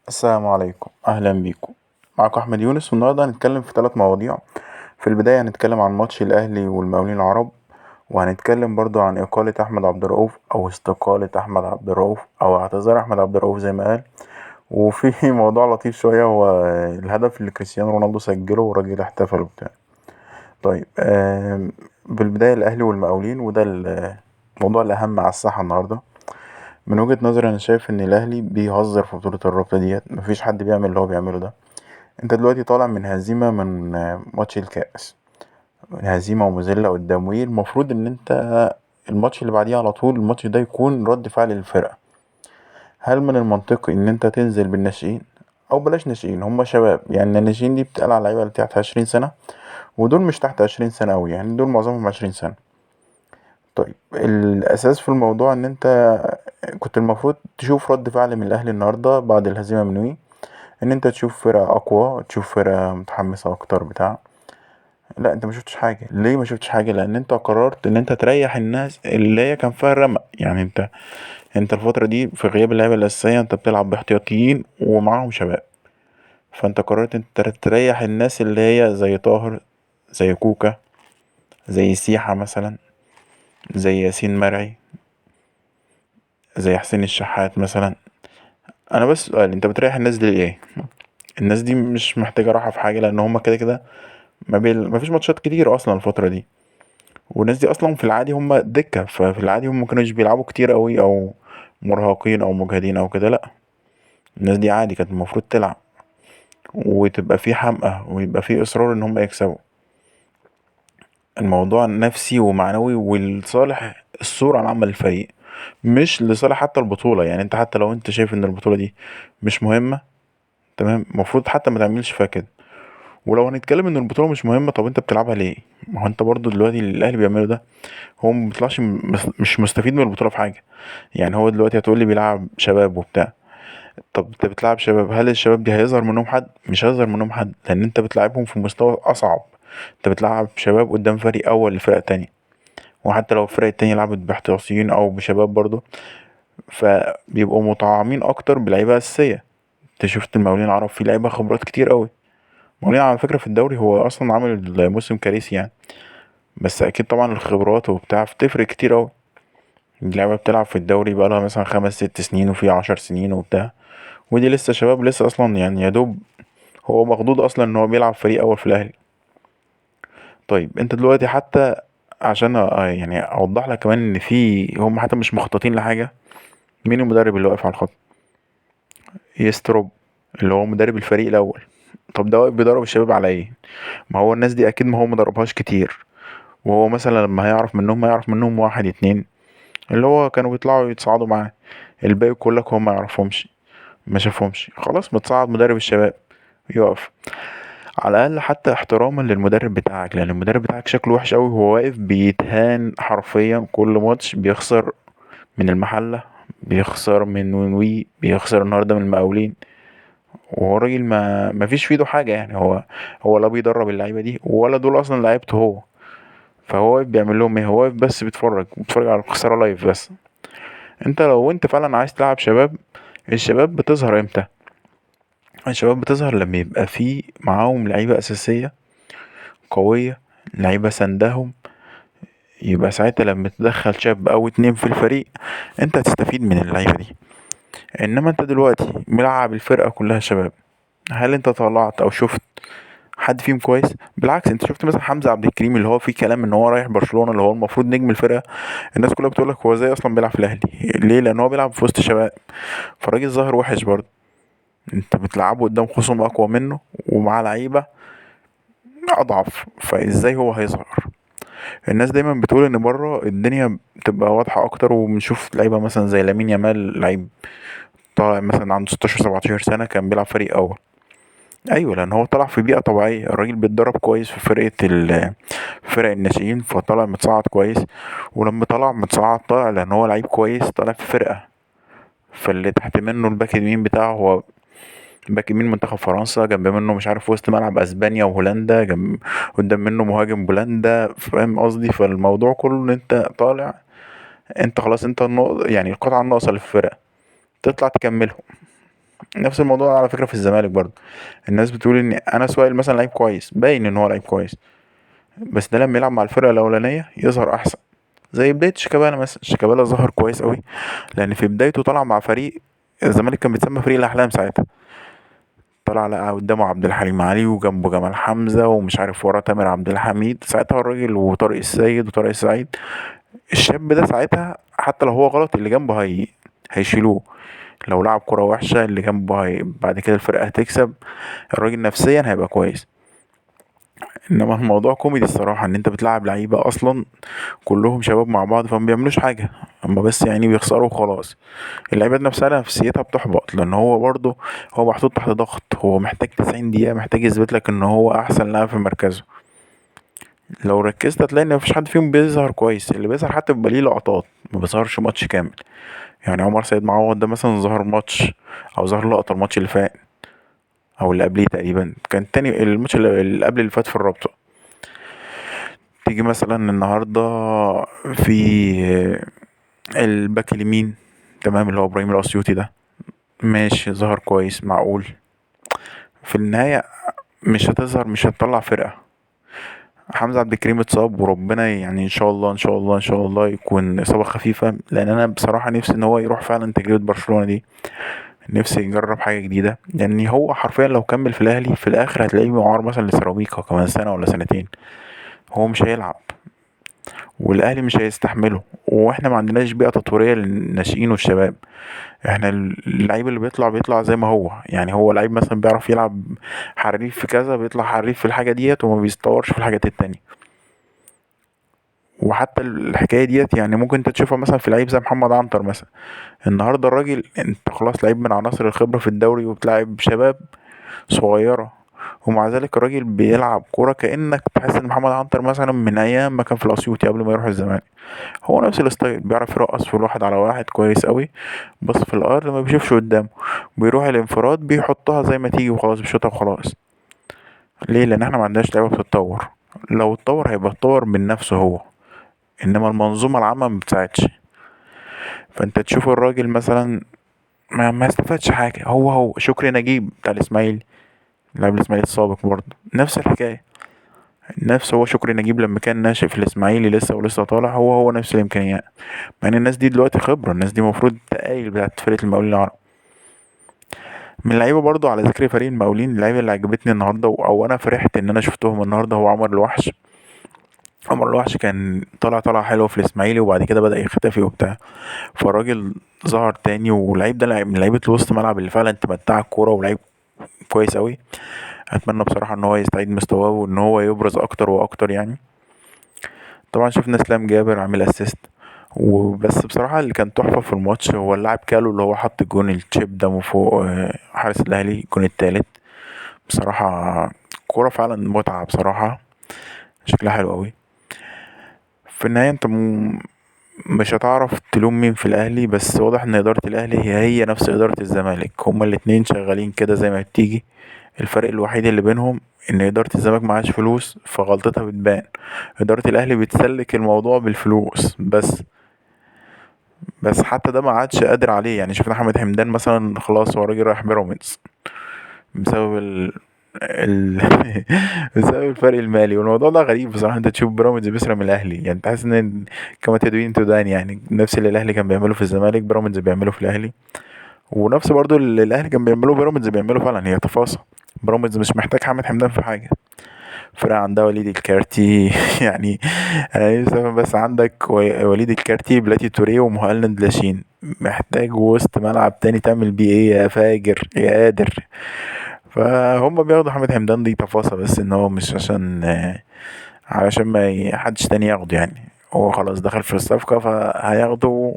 السلام عليكم، أهلا بيكم. معكم أحمد يونس، والنهاردة هنتكلم في 3 مواضيع. في البداية هنتكلم عن ماتش الأهلي والمقاولين العرب، وهنتكلم برضو عن إقالة أحمد عبد الرؤوف أو استقالة أحمد عبد الرؤوف أو اعتذار أحمد عبد الرؤوف زي ما قال. وفي موضوع لطيف شوية، هو الهدف اللي كريستيانو رونالدو سجله والراجل احتفل وبتاع. طيب، بالبداية الأهلي والمقاولين، وده الموضوع الأهم على الساحة النهاردة. من وجهة نظري أنا شايف إن الأهلي بيهزر في بطولة الرابطة ديت، مفيش حد بيعمل اللي هو بيعمله ده. انت دلوقتي طالع من هزيمة من ماتش الكاس، من هزيمة ومذلة قدام وي. المفروض ان انت الماتش اللي بعديه على طول الماتش ده يكون رد فعل للفرقة. هل من المنطقي ان انت تنزل بالناشئين، او بلاش ناشئين، هما شباب؟ يعني الناشئين دي بتقال على اللعيبة اللي تحت 20 سنة، ودول مش تحت 20 سنة اوي، يعني دول معظمهم 20 سنة. طيب، الاساس في الموضوع ان انت كنت المفروض تشوف رد فعل من الاهلي النهاردة بعد الهزيمة من وي، ان انت تشوف فرقة اقوى، تشوف فرقة متحمسة اكتر بتاع. لا، انت ما شفتش حاجه. ليه ما شفتش حاجه؟ لان انت قررت ان انت تريح الناس اللي هي كان فيها الرمق. يعني انت الفتره دي في غياب اللعيبه الاساسيه انت بتلعب باحتياطيين ومعاهم شباب. فانت قررت انت تريح الناس اللي هي زي طاهر، زي كوكا، زي سيحة مثلا، زي ياسين مرعي، زي حسين الشحات مثلا. انا بس سؤال، انت بتريح الناس دي ليه؟ الناس دي مش محتاجه راحه في حاجه، لان هما كده كده ما فيش ماتشات كتير اصلا الفتره دي. والناس دي اصلا في العادي هم دكة، ففي العادي هم مكانوش بيلعبوا كتير قوي، او مرهقين او مجهدين او كده. لا، الناس دي عادي كانت المفروض تلعب، وتبقى في حمقى ويبقى في اصرار ان هم يكسبوا. الموضوع نفسي ومعنوي ولصالح الصورة العامة للفريق، مش لصالح حتى البطولة. يعني انت حتى لو انت شايف ان البطولة دي مش مهمة، تمام، المفروض حتى ما تعملش فيها كده. ولو هنتكلم ان البطولة مش مهمة، طب انت بتلعبها ليه؟ ما هو انت برضو دلوقتي اللي الاهلي بيعمله ده، هو ما بيطلعش مش مستفيد من البطولة في حاجة. يعني هو دلوقتي هتقول لي بيلعب شباب وبتاع. طب انت بتلعب شباب، هل الشباب دي هيظهر منهم حد؟ مش هيظهر منهم حد، لان انت بتلعبهم في مستوى اصعب. انت بتلعب شباب قدام فريق اول لفرق تانية، وحتى لو الفرق التانية لعبت باحتياطيين او بشباب برضه، فبيبقوا مطعمين اكتر بلعيبة اساسية. انت شفت المقاولين العرب فيه لعيبة خبرات كتير قوي. المقاولين على فكرة في الدوري هو اصلا عامل موسم كارثي يعني، بس اكيد طبعا الخبرات وبتاع بتفرق كتير قوي. اللعبة بتلعب في الدوري بقالها مثلا 5 6 سنين، وفي 10 سنين وبتاع، ودي لسه شباب، لسه اصلا يعني يا دوب هو مخضوض اصلا ان هو بيلعب فريق اول في الاهلي. طيب انت دلوقتي حتى عشان يعني اوضح لك كمان ان في هم حتى مش مخططين لحاجه. مين المدرب اللي واقف على الخط؟ يستروب، اللي هو مدرب الفريق الاول. طب ده واقف بيدرب الشباب على ايه؟ ما هو الناس دي اكيد ما هو مدربهاش كتير، وهو مثلا لما هيعرف منهم واحد اتنين اللي هو كانوا بيطلعوا يتصعدوا معاه. الباقي كلك هو ما يعرفهمش، ما شافهمش، خلاص متصعد مدرب الشباب يقف. على الاقل حتى احتراما للمدرب بتاعك، لان المدرب بتاعك شكله وحش قوي، هو واقف بيتهان حرفيا كل ماتش، بيخسر من المحله، بيخسر من وي، بيخسر النهارده من المقاولين. وهو الراجل ما فيش في ايده حاجه. يعني هو لا بيدرب اللعيبه دي، ولا دول اصلا لعيبته هو. فهو واقف بيعمل لهم ايه؟ هو واقف بس بيتفرج على الخساره لايف بس. انت لو انت فعلا عايز تلعب شباب، الشباب بتظهر امتى؟ الشباب بتظهر لما يبقى في معاهم لعيبه اساسيه قويه، لعيبه سندهم. يبقى ساعتها لما تدخل شاب او اتنين في الفريق، انت هتستفيد من اللعيبه دي. انما انت دلوقتي ملعب الفرقه كلها شباب، هل انت طلعت او شفت حد فيهم كويس؟ بالعكس، انت شفت مثلا حمزه عبد الكريم اللي هو فيه كلام ان هو رايح برشلونه، اللي هو المفروض نجم الفرقه. الناس كلها بتقول لك هو ازاي اصلا بيلعب في الاهلي؟ ليه؟ لان هو بيلعب في وسط شباب. فالراجل ظاهر وحش برضه. انت بتلعبه قدام خصوم اقوى منه ومع لعيبه اضعف، فازاي هو هيظهر؟ الناس دايما بتقول ان بره الدنيا بتبقى واضحه اكتر، وبنشوف لعيبه مثلا زي لامين يامال، لعيب طالع مثلا عنده 16 17 سنه كان بيلعب فريق اول. ايوه، لان هو طلع في بيئه طبيعيه، الراجل بيتدرب كويس في فرق الناشئين، فطلع متصاعد كويس. ولما طلع متصاعد طلع لان هو لعيب كويس، طلع في فرقه. فاللي تحت منه الباك اليمين بتاعه هو باك يمين منتخب فرنسا، جنب منه مش عارف وسط ملعب اسبانيا وهولندا، قدام منه مهاجم بولندا. فاهم قصدي؟ فالموضوع كله ان انت طالع، انت خلاص انت يعني القطعه الناقصه اللي في الفرقه، تطلع تكملهم. نفس الموضوع على فكرة في الزمالك برضه. الناس بتقول ان انس وائل مثلا لعيب كويس، باين ان هو لعيب كويس، بس ده لما يلعب مع الفرقة الاولانية يظهر احسن. زي بداية شيكابالا مثلا، شيكابالا ظهر كويس قوي لان في بدايته طلع مع فريق الزمالك كان بيتسمى فريق الاحلام ساعتها. طلع لقى قدامه عبد الحليم علي وجنبه جمال حمزة ومش عارف وراه تامر عبد الحميد ساعتها الراجل، وطارق السيد وطارق السعيد. الشاب ده ساعتها حتى لو هو غلط اللي جنبه هيشيلوه. لو لعب كرة وحشة اللي جنبه بعد كده الفرقة هتكسب. الراجل نفسيا هيبقى كويس. انما الموضوع كوميدي الصراحة، ان انت بتلعب لعيبة اصلا كلهم شباب مع بعض فما بيعملوش حاجة، اما بس يعني بيخسروا وخلاص. اللعيبة نفسها نفسيتها بتحبط لان هو برضه هو محطوط تحت ضغط، هو محتاج 90 دقيقة، محتاج يثبت لك ان هو احسن لاعب في مركزه. لو ركزت هتلاقي ان مفيش حد فيهم بيظهر كويس، اللي بيظهر حتى بيبقى ليه لقطات، ما بيظهرش ماتش كامل. يعني عمر سيد معوض ده مثلا ظهر ماتش او ظهر لقطة الماتش اللي فات او اللي قبليه تقريبا، كان تاني الماتش اللي قبل اللي فات في الرابطة. تيجي مثلا النهاردة في الباك اليمين، تمام، اللي هو ابراهيم الاسيوطي ده، ماشي ظهر كويس معقول. في النهاية مش هتظهر، مش هتطلع فرقة. حمزة عبد الكريم اتصاب، وربنا يعني ان شاء الله ان شاء الله ان شاء الله يكون اصابة خفيفة، لان انا بصراحة نفسي ان هو يروح فعلا تجربة برشلونة دي. نفسي يجرب حاجة جديدة، لان هو حرفيا لو كمل في الاهلي في الاخر هتلاقيه معار مثلا لسيراميكا كمان سنة ولا سنتين. هو مش هيلعب، والاهلي مش هيستحمله، واحنا ما عندناش بيئة تطويرية للناشئين والشباب. احنا اللعيب اللي بيطلع زي ما هو، يعني هو لعيب مثلا بيعرف يلعب حريف في كذا بيطلع حريف في الحاجة ديت وما بيستورش في الحاجات التانية. وحتى الحكاية ديت يعني ممكن انت تشوفها مثلا في لعيب زي محمد عنتر مثلا. النهارده الراجل انت خلاص لعيب من عناصر الخبرة في الدوري وبتلعب شباب صغيرة، ومع ذلك الراجل بيلعب كورة كأنك تحس ان محمد عنتر مثلا من ايام ما كان في الاسيوطي قبل ما يروح الزمالك. هو نفس الستايل، بيعرف يرقص في الواحد على واحد كويس قوي، بس في الارض ما بيشوفش قدامه، بيروح الانفراد بيحطها زي ما تيجي وخلاص بيشوطها وخلاص. ليه؟ لان احنا ما عندناش لعيبه بتتطور. لو اتطور هيبقى اتطور من نفسه هو، انما المنظومه العامه ما بتساعدش. فانت تشوف الراجل مثلا ما استفادش حاجه. هو شكري نجيب بتاع الاسماعيلي، لاعب الاسماعيلي السابق برضه نفس الحكايه. هو شكري نجيب لما كان ناشئ في الاسماعيلي لسه ولسه طالع، هو نفس الامكانيات. مع ان الناس دي دلوقتي خبره، الناس دي المفروض تقايل بتاعت فرقه المقاولين العرب. من اللعيبه برضه على ذكر فريق المقاولين، اللعيبه اللي عجبتني النهارده او انا فرحت ان انا شفتهم النهارده هو عمر الوحش. عمر الوحش كان طالع حلو في الاسماعيلي وبعد كده بدأ يختفي وبتاع، فالراجل ظهر تاني. واللعيب ده لعيب من لعيبه الوسط ملعب اللي فعلا تمتع الكوره، ولعيب كويس قوي. اتمنى بصراحه ان هو يستعيد مستواه وان هو يبرز اكتر واكتر يعني. طبعا شفنا اسلام جابر عامل اسيست. وبس بصراحة اللي كان تحفة في الماتش هو اللاعب كالو اللي هو حط الجون التشيب ده من فوق حارس الأهلي، الجون التالت. بصراحة كورة فعلا متعة بصراحة، شكلها حلو قوي. في النهاية انت مش هتعرف تلوم مين في الأهلي، بس واضح ان إدارة الأهلي هي نفس إدارة الزمالك، هما الاتنين شغالين كده زي ما بتيجي. الفرق الوحيد اللي بينهم ان إدارة الزمالك معهاش فلوس فغلطتها بتبان. إدارة الأهلي بتسلك الموضوع بالفلوس بس حتى ده ما عادش قادر عليه. يعني شفنا احمد حمدان مثلا خلاص هو راجل رايح بيراميدز بسبب ال... بسبب الفرق المالي. والموضوع ده غريب بصراحه، انت تشوف بيراميدز بيسرق من الاهلي، يعني تحس ان كما تدوين تدان، يعني نفس اللي الاهلي كان بيعمله في الزمالك بيراميدز بيعمله في الاهلي، ونفس برضو اللي الاهلي كان بيعمله بيراميدز بيعمله فعلا. هي تفاصيل. بيراميدز مش محتاج حمد حمدان في حاجه، فرقة عندها وليد الكارتي يعني انا نفسي افهم، بس عندك وليد الكارتي بلاتي توريه ومهند لاشين، محتاج وسط ملعب تاني تعمل بيه ايه يا فاجر يا قادر؟ فهم بياخدوا حمد حمدان دي تفاصيل، بس ان هو مش عشان علشان ما حدش تاني ياخده يعني. هو خلاص دخل في الصفقة فهياخده.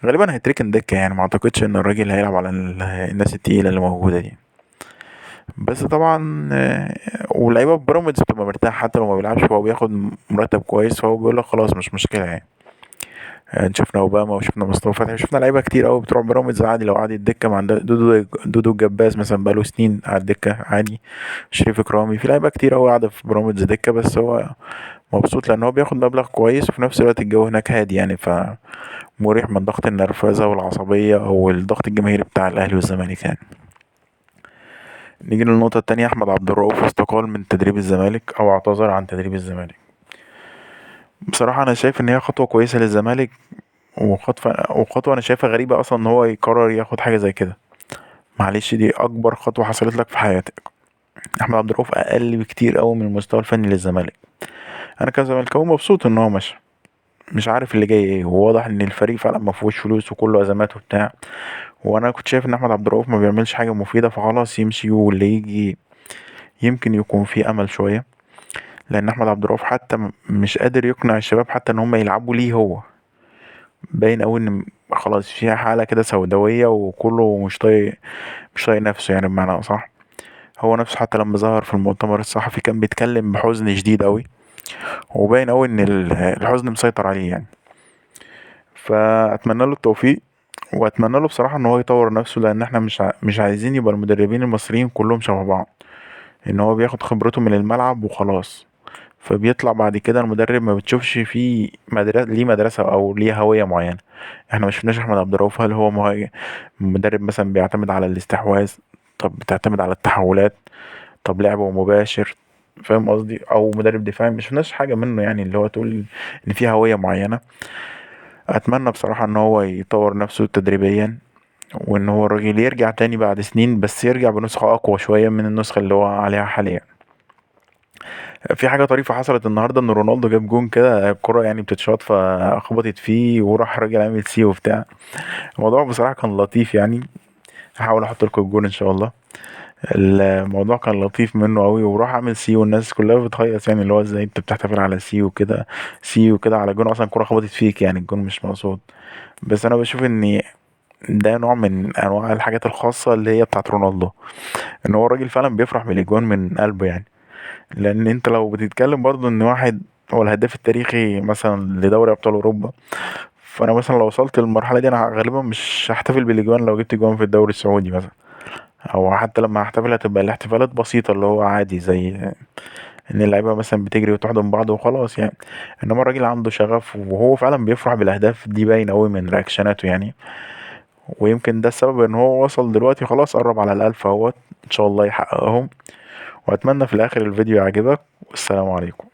غالبا هيتركن دكة، يعني ما اعتقدش ان الراجل هيلعب على الناس التقيلة اللي موجودة دي. بس طبعا ولعيبه بيراميدز بتبقى مرتاح حتى لو ما بيلعبش، فهو بياخد مرتب كويس، فهو بيقول لك خلاص مش مشكله يعني. يعني شفنا اوباما وشفنا مصطفى فتحي وشفنا لعيبه كتير قوي بتروح بيراميدز عادي. لو قعد الدكه مع دودو الجباس مثلا بقاله سنين على الدكه عادي. شريف اكرامي، في لعيبه كتير قوي قاعده في بيراميدز دكه، بس هو مبسوط لان هو بياخد مبلغ كويس وفي نفس الوقت الجو هناك هادي يعني، فمريح من ضغط النرفزه والعصبيه او الضغط الجماهيري بتاع الاهلي والزمالك يعني. نيجي للنقطه التانية، احمد عبد الرؤوف استقال من تدريب الزمالك او اعتذر عن تدريب الزمالك. بصراحه انا شايف ان هي خطوه كويسه للزمالك، وخطوة أنا شايفها غريبة أصلا إن هو يقرر ياخد حاجة زي كده. معلش دي أكبر خطوة حصلت لك في حياتك. أحمد عبد الرؤوف أقل بكتير أوي من المستوى الفني للزمالك. أنا كزملكاوي مبسوط إن هو مشى، مش عارف اللي جاي إيه، وواضح إن الفريق فعلا مفهوش فلوس وكله أزمات وبتاع. وأنا كنت شايف إن أحمد عبد الرؤوف ما بيعملش حاجة مفيدة، فخلاص يمشي واللي يجي يمكن يكون فيه أمل شوية. لأن أحمد عبد الرؤوف حتى مش قادر يقنع الشباب حتى إن هم يلعبوا ليه هو. باين أوي إن خلاص فيها حالة كده سوداوية وكله مش طايق نفسه يعني بمعنى أصح. هو نفسه حتى لما ظهر في المؤتمر الصحفي كان بيتكلم بحزن شديد أوي، وباين أوي إن الحزن مسيطر عليه يعني. فأتمنى له التوفيق، وأتمنى له بصراحة إن هو يطور نفسه، لأن احنا مش عايزين يبقى المدربين المصريين كلهم شبه بعض. إن هو بياخد خبرته من الملعب وخلاص، فبيطلع بعد كده المدرب ما بتشوفش فيه ليه مدرسة أو ليه هوية معينة. احنا ما شفناش أحمد عبد الرؤوف هل هو مدرب مثلا بيعتمد على الاستحواذ، طب بتعتمد على التحولات، طب لعبه مباشر، فاهم قصدي، او مدرب دفاعي. مش شفناش حاجه منه يعني اللي هو تقول ان في هويه معينه. اتمنى بصراحه ان هو يطور نفسه تدريبيا، وان هو الراجل يرجع تاني بعد سنين، بس يرجع بنسخه اقوى شويه من النسخه اللي هو عليها حاليا. في حاجه طريفه حصلت النهارده ان رونالدو جاب جون كده، الكره يعني بتتشاط فخبطت فيه وراح الراجل عامل سي وبتاع. الموضوع بصراحه كان لطيف يعني. هحاول احط لكم الجون ان شاء الله. الموضوع كان لطيف منه قوي، وراح عامل سي والناس كلها بتهيص يعني اللي هو ازاي انت بتحتفل على سي وكده. سي وكده على جون اصلا الكرة خبطت فيك يعني الجون مش مقصود. بس انا بشوف ان ده نوع من انواع الحاجات الخاصة اللي هي بتاعت رونالدو، ان هو الراجل فعلا بيفرح بالاجوان من قلبه يعني. لان انت لو بتتكلم برضو ان واحد هو الهداف التاريخي مثلا لدوري ابطال اوروبا، فانا مثلا لو وصلت للمرحلة دي انا غالبا مش هحتفل بالاجوان لو جبت جوان في الدوري السعودي مثلا. او حتى لما هحتفل هتبقى الاحتفالات بسيطة اللي هو عادي زي ان اللعيبة مثلا بتجري وتحضن بعض وخلاص يعني. انما الراجل عنده شغف وهو فعلا بيفرح بالاهداف دي، باين قوي من رياكشناته يعني. ويمكن ده السبب ان هو وصل دلوقتي خلاص قرب على الالف اهوت، ان شاء الله يحققهم. واتمنى في الاخر الفيديو يعجبك، والسلام عليكم.